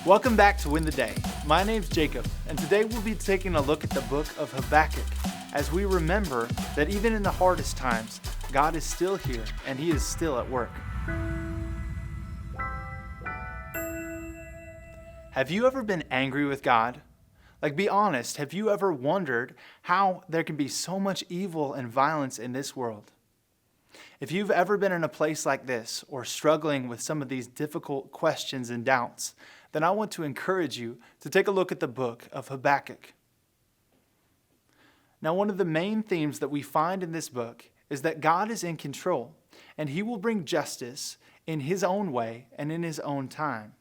Welcome back to Win the Day. My name's Jacob, and today we'll be taking a look at the book of Habakkuk as we remember that even in the hardest times, God is still here and He is still at work. Have you ever been angry with God? Be honest, have you ever wondered how there can be so much evil and violence in this world? If you've ever been in a place like this or struggling with some of these difficult questions and doubts, then I want to encourage you to take a look at the book of Habakkuk. Now, one of the main themes that we find in this book is that God is in control, and He will bring justice in His own way and in His own time.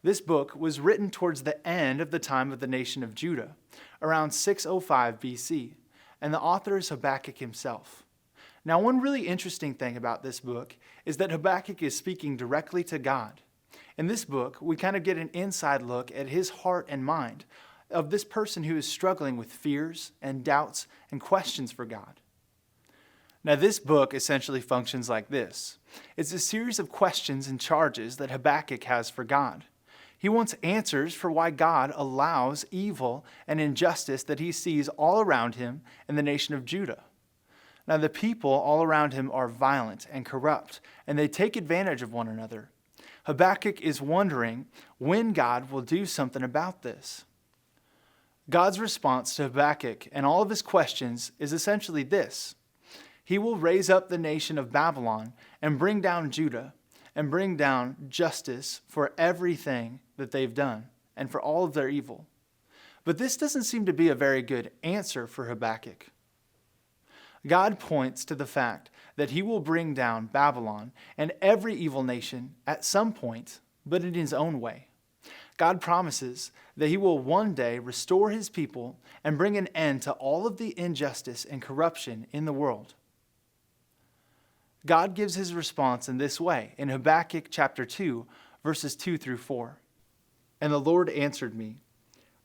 This book was written towards the end of the time of the nation of Judah, around 605 BC, and the author is Habakkuk himself. Now, one really interesting thing about this book is that Habakkuk is speaking directly to God. In this book, we kind of get an inside look at his heart and mind of this person who is struggling with fears and doubts and questions for God. Now, this book essentially functions like this. It's a series of questions and charges that Habakkuk has for God. He wants answers for why God allows evil and injustice that he sees all around him in the nation of Judah. Now, the people all around him are violent and corrupt, and they take advantage of one another. Habakkuk is wondering when God will do something about this. God's response to Habakkuk and all of his questions is essentially this. He will raise up the nation of Babylon and bring down Judah and bring down justice for everything that they've done and for all of their evil. But this doesn't seem to be a very good answer for Habakkuk. God points to the fact that He will bring down Babylon and every evil nation at some point, but in His own way. God promises that He will one day restore His people and bring an end to all of the injustice and corruption in the world. God gives His response in this way in Habakkuk chapter 2, verses 2 through 4. And the Lord answered me,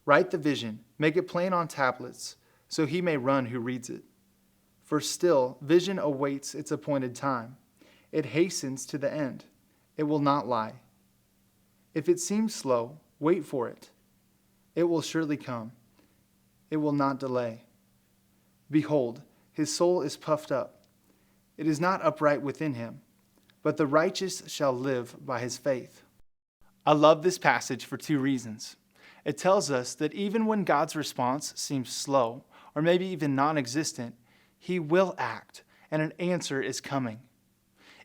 "Write the vision, make it plain on tablets, so he may run who reads it. For still, vision awaits its appointed time. It hastens to the end. It will not lie. If it seems slow, wait for it. It will surely come. It will not delay. Behold, his soul is puffed up. It is not upright within him, but the righteous shall live by his faith." I love this passage for two reasons. It tells us that even when God's response seems slow, or maybe even non-existent, He will act, and an answer is coming.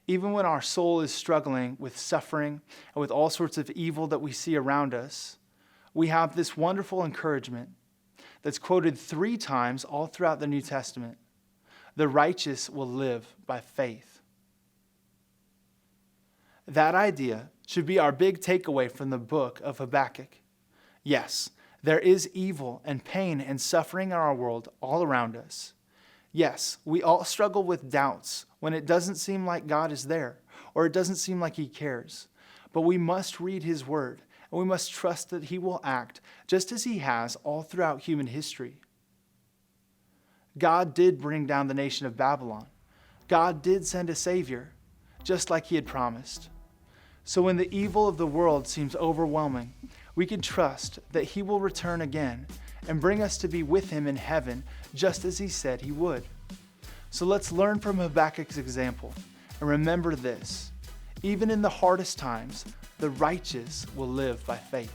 Even when our soul is struggling with suffering and with all sorts of evil that we see around us, we have this wonderful encouragement that's quoted 3 times all throughout the New Testament. The righteous will live by faith. That idea should be our big takeaway from the book of Habakkuk. Yes, there is evil and pain and suffering in our world all around us. Yes, we all struggle with doubts when it doesn't seem like God is there or it doesn't seem like He cares. But we must read His word and we must trust that He will act just as He has all throughout human history. God did bring down the nation of Babylon. God did send a Savior, just like He had promised. So when the evil of the world seems overwhelming, we can trust that He will return again and bring us to be with Him in heaven, just as He said He would. So let's learn from Habakkuk's example and remember this. Even in the hardest times, the righteous will live by faith.